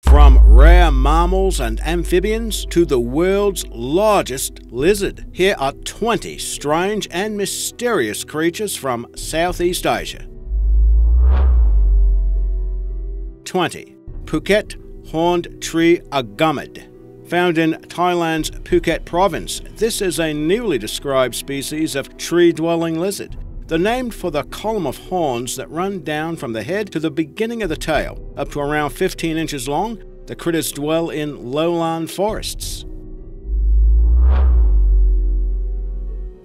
From rare mammals and amphibians to the world's largest lizard, here are 20 strange and mysterious creatures from Southeast Asia. 20. PHUKET horned tree agumid. Found in Thailand's Phuket province, this is a newly described species of tree-dwelling lizard. They're named for the column of horns that run down from the head to the beginning of the tail. Up to around 15 inches long, the critters dwell in lowland forests.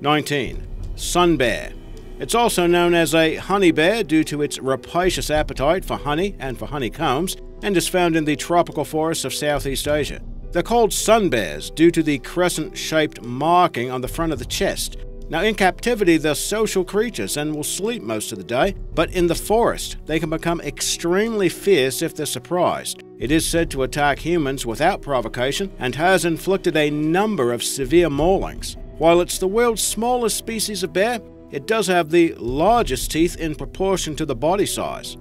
19. Sun bear. It's also known as a honey bear due to its rapacious appetite for honey and for honeycombs, and is found in the tropical forests of Southeast Asia. They're called sun bears due to the crescent-shaped marking on the front of the chest. Now, in captivity, they're social creatures and will sleep most of the day, but in the forest, they can become extremely fierce if they're surprised. It is said to attack humans without provocation and has inflicted a number of severe maulings. While it's the world's smallest species of bear, it does have the largest teeth in proportion to the body size.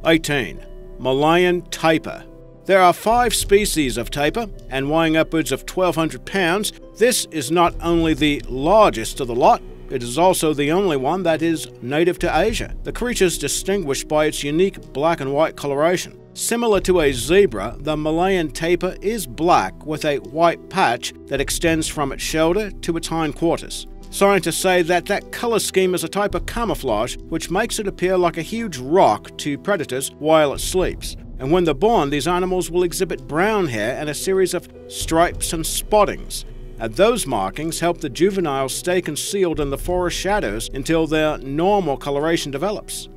18. Malayan tapir. There are 5 species of tapir, and weighing upwards of 1,200 pounds, this is not only the largest of the lot, it is also the only one that is native to Asia. The creature is distinguished by its unique black and white coloration. Similar to a zebra, the Malayan tapir is black with a white patch that extends from its shoulder to its hindquarters. Scientists say that color scheme is a type of camouflage which makes it appear like a huge rock to predators while it sleeps. And when they're born, these animals will exhibit brown hair and a series of stripes and spottings. And those markings help the juveniles stay concealed in the forest shadows until their normal coloration develops.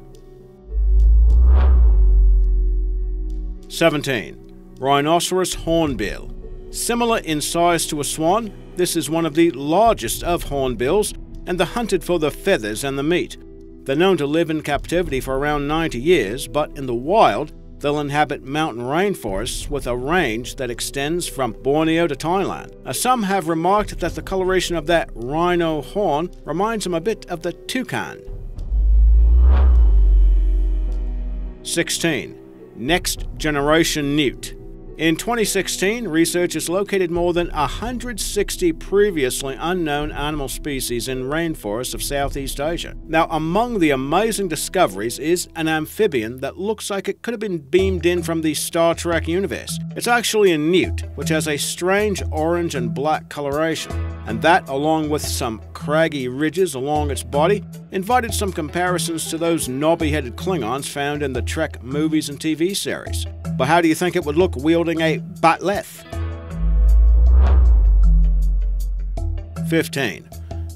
17. Rhinoceros hornbill. Similar in size to a swan, this is one of the largest of hornbills, and they're hunted for the feathers and the meat. They're known to live in captivity for around 90 years, but in the wild, they'll inhabit mountain rainforests with a range that extends from Borneo to Thailand. Some have remarked that the coloration of that rhino horn reminds them a bit of the toucan. 16. Next generation newt. In 2016, researchers located more than 160 previously unknown animal species in rainforests of Southeast Asia. Now, among the amazing discoveries is an amphibian that looks like it could have been beamed in from the Star Trek universe. It's actually a newt, which has a strange orange and black coloration, and that, along with some craggy ridges along its body, invited some comparisons to those knobby-headed Klingons found in the Trek movies and TV series. But how do you think it would look wielding a bat'leth? 15.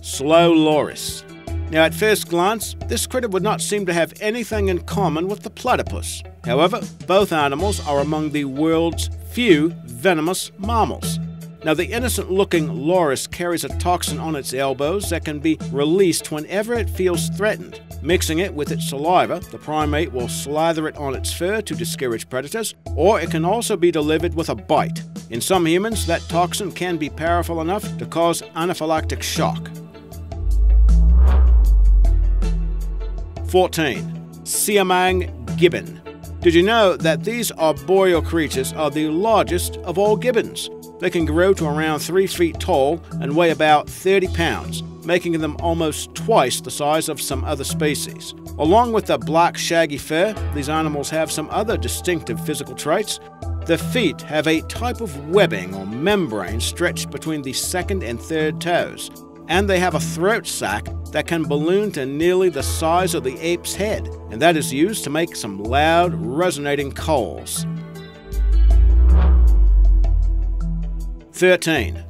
Slow loris. Now, at first glance, this critter would not seem to have anything in common with the platypus. However, both animals are among the world's few venomous mammals. Now, the innocent-looking loris carries a toxin on its elbows that can be released whenever it feels threatened. Mixing it with its saliva, the primate will slather it on its fur to discourage predators, or it can also be delivered with a bite. In some humans, that toxin can be powerful enough to cause anaphylactic shock. 14. Siamang gibbon. Did you know that these arboreal creatures are the largest of all gibbons? They can grow to around 3 feet tall and weigh about 30 pounds, making them almost twice the size of some other species. Along with the black shaggy fur, these animals have some other distinctive physical traits. The feet have a type of webbing or membrane stretched between the second and third toes, and they have a throat sac that can balloon to nearly the size of the ape's head, and that is used to make some loud, resonating calls. 13.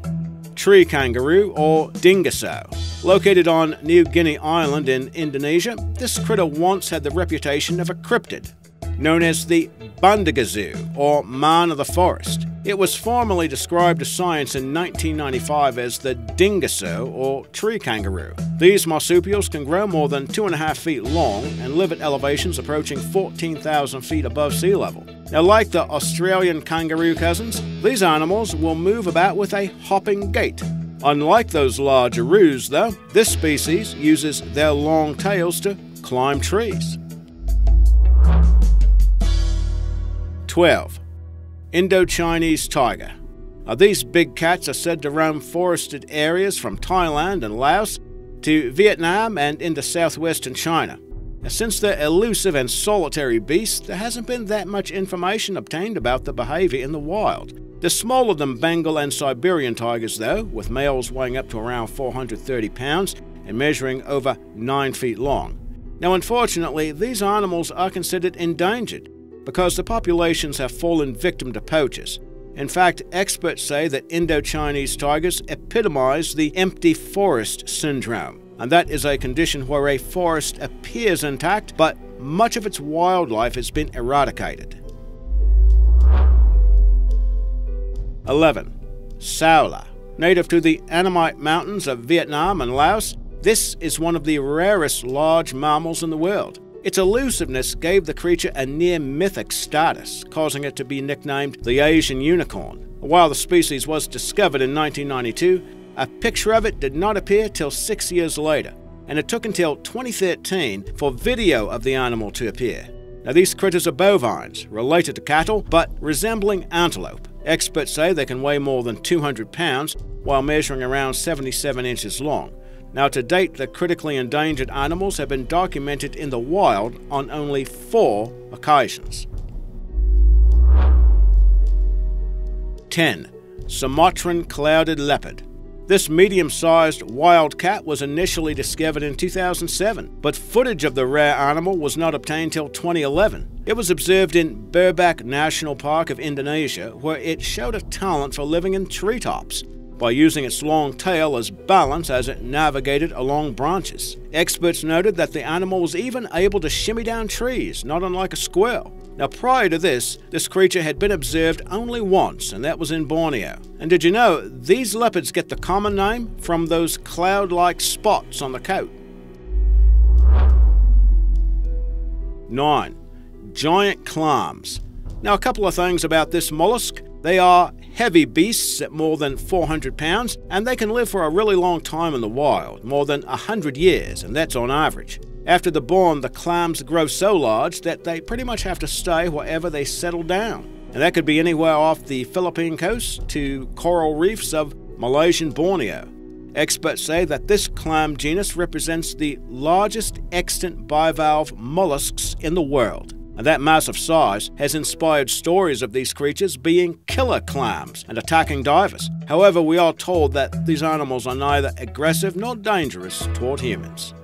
Tree kangaroo or dingoso. Located on New Guinea Island in Indonesia, this critter once had the reputation of a cryptid, known as the bandagazoo or man of the forest. It was formally described to science in 1995 as the dingoso or tree kangaroo. These marsupials can grow more than 2.5 feet long and live at elevations approaching 14,000 feet above sea level. Now, like the Australian kangaroo cousins, these animals will move about with a hopping gait. Unlike those largeroos, though, this species uses their long tails to climb trees. 12. Indochinese tiger. Now, these big cats are said to roam forested areas from Thailand and Laos to Vietnam and into southwestern China. Now, since they're elusive and solitary beasts, there hasn't been that much information obtained about their behavior in the wild. They're smaller than Bengal and Siberian tigers, though, with males weighing up to around 430 pounds and measuring over 9 feet long. Now, unfortunately, these animals are considered endangered because the populations have fallen victim to poachers. In fact, experts say that Indochinese tigers epitomize the empty forest syndrome, and that is a condition where a forest appears intact, but much of its wildlife has been eradicated. 11. Saola. Native to the Annamite Mountains of Vietnam and Laos, this is one of the rarest large mammals in the world. Its elusiveness gave the creature a near-mythic status, causing it to be nicknamed the Asian unicorn. While the species was discovered in 1992, a picture of it did not appear till 6 years later, and it took until 2013 for video of the animal to appear. Now, these critters are bovines, related to cattle, but resembling antelope. Experts say they can weigh more than 200 pounds while measuring around 77 inches long. Now, to date, the critically endangered animals have been documented in the wild on only 4 occasions. 10. Sumatran clouded leopard. This medium-sized wild cat was initially discovered in 2007, but footage of the rare animal was not obtained till 2011. It was observed in Burbak National Park of Indonesia, where it showed a talent for living in treetops by using its long tail as balance as it navigated along branches. Experts noted that the animal was even able to shimmy down trees, not unlike a squirrel. Now, prior to this creature had been observed only once, and that was in Borneo. And did you know, these leopards get the common name from those cloud-like spots on the coat. 9. Giant clams. Now, a couple of things about this mollusk. They are heavy beasts at more than 400 pounds, and they can live for a really long time in the wild, more than 100 years, and that's on average. After they're born, the clams grow so large that they pretty much have to stay wherever they settle down. And that could be anywhere off the Philippine coast to coral reefs of Malaysian Borneo. Experts say that this clam genus represents the largest extant bivalve mollusks in the world. And that massive size has inspired stories of these creatures being killer clams and attacking divers. However, we are told that these animals are neither aggressive nor dangerous toward humans.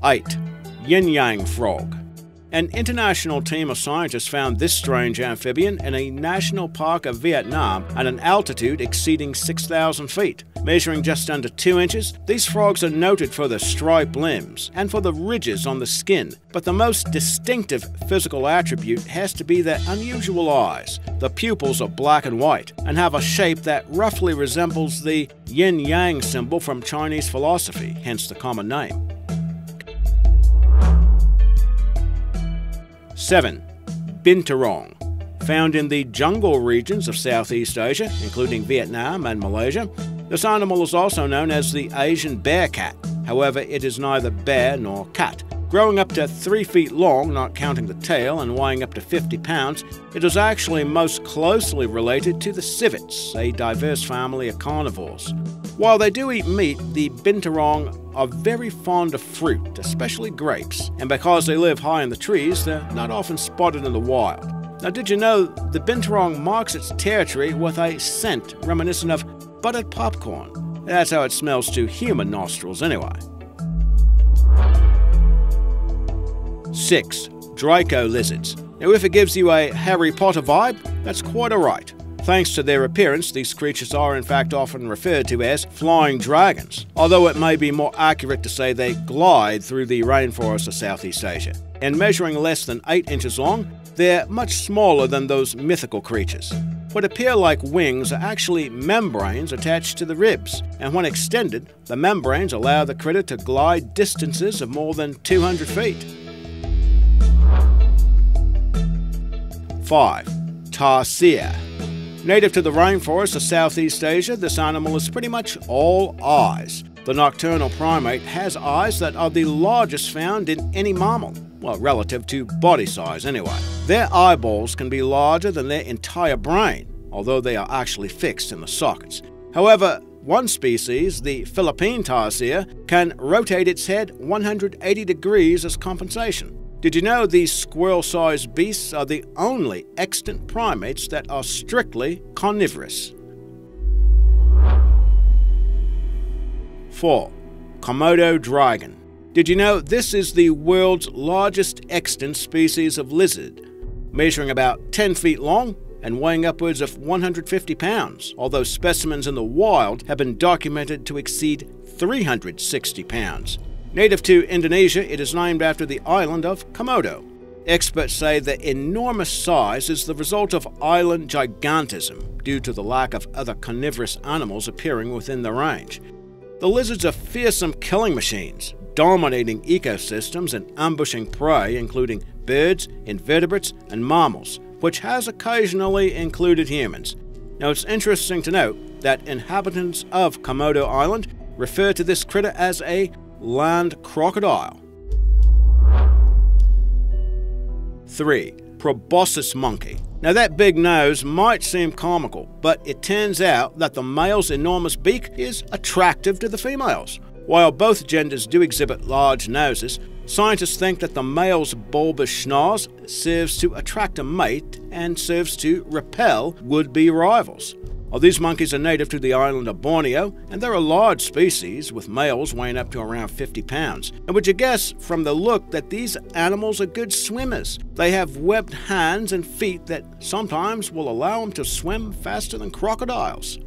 8. Yin-yang frog. An international team of scientists found this strange amphibian in a national park of Vietnam at an altitude exceeding 6,000 feet. Measuring just under 2 inches, these frogs are noted for their striped limbs and for the ridges on the skin. But the most distinctive physical attribute has to be their unusual eyes. The pupils are black and white and have a shape that roughly resembles the yin-yang symbol from Chinese philosophy, hence the common name. 7. Binturong. Found in the jungle regions of Southeast Asia, including Vietnam and Malaysia, this animal is also known as the Asian bear cat. However, it is neither bear nor cat. Growing up to 3 feet long, not counting the tail, and weighing up to 50 pounds, it is actually most closely related to the civets, a diverse family of carnivores. While they do eat meat, the binturong are very fond of fruit, especially grapes, and because they live high in the trees, they're not often spotted in the wild. Now, did you know the binturong marks its territory with a scent reminiscent of buttered popcorn? That's how it smells to human nostrils anyway. 6. Draco lizards. Now, if it gives you a Harry Potter vibe, that's quite alright. Thanks to their appearance, these creatures are in fact often referred to as flying dragons, although it may be more accurate to say they glide through the rainforests of Southeast Asia. And measuring less than 8 inches long, they're much smaller than those mythical creatures. What appear like wings are actually membranes attached to the ribs, and when extended, the membranes allow the critter to glide distances of more than 200 feet. 5. Tarsier. Native to the rainforests of Southeast Asia, this animal is pretty much all eyes. The nocturnal primate has eyes that are the largest found in any mammal, well, relative to body size anyway. Their eyeballs can be larger than their entire brain, although they are actually fixed in the sockets. However, one species, the Philippine tarsier, can rotate its head 180 degrees as compensation. Did you know these squirrel-sized beasts are the only extant primates that are strictly carnivorous? 4. Komodo dragon. Did you know this is the world's largest extant species of lizard, measuring about 10 feet long and weighing upwards of 150 pounds, although specimens in the wild have been documented to exceed 360 pounds. Native to Indonesia, it is named after the island of Komodo. Experts say the enormous size is the result of island gigantism due to the lack of other carnivorous animals appearing within the range. The lizards are fearsome killing machines, dominating ecosystems and ambushing prey including birds, invertebrates, and mammals, which has occasionally included humans. Now, it's interesting to note that inhabitants of Komodo Island refer to this critter as a land crocodile. 3. Proboscis monkey. Now, that big nose might seem comical, but it turns out that the male's enormous beak is attractive to the females. While both genders do exhibit large noses, scientists think that the male's bulbous schnoz serves to attract a mate and serves to repel would-be rivals. Well, these monkeys are native to the island of Borneo, and they're a large species, with males weighing up to around 50 pounds. And would you guess from the look that these animals are good swimmers? They have webbed hands and feet that sometimes will allow them to swim faster than crocodiles.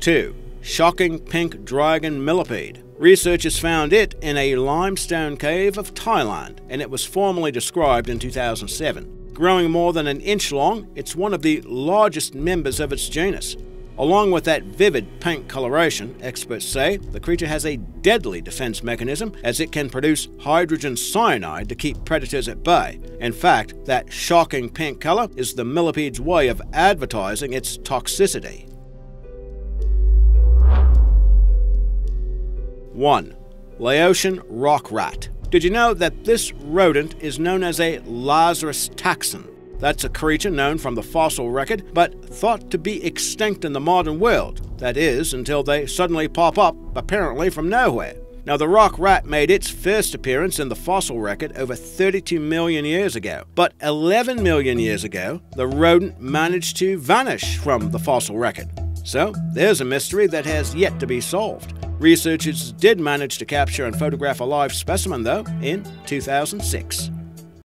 2. Shocking pink dragon millipede. Researchers found it in a limestone cave of Thailand, and it was formally described in 2007. Growing more than an inch long, it's one of the largest members of its genus. Along with that vivid pink coloration, experts say the creature has a deadly defense mechanism as it can produce hydrogen cyanide to keep predators at bay. In fact, that shocking pink color is the millipede's way of advertising its toxicity. 1. Laotian rock rat. Did you know that this rodent is known as a Lazarus taxon? That's a creature known from the fossil record, but thought to be extinct in the modern world. That is, until they suddenly pop up, apparently from nowhere. Now, the rock rat made its first appearance in the fossil record over 32 million years ago. But 11 million years ago, the rodent managed to vanish from the fossil record. So, there's a mystery that has yet to be solved. Researchers did manage to capture and photograph a live specimen, though, in 2006.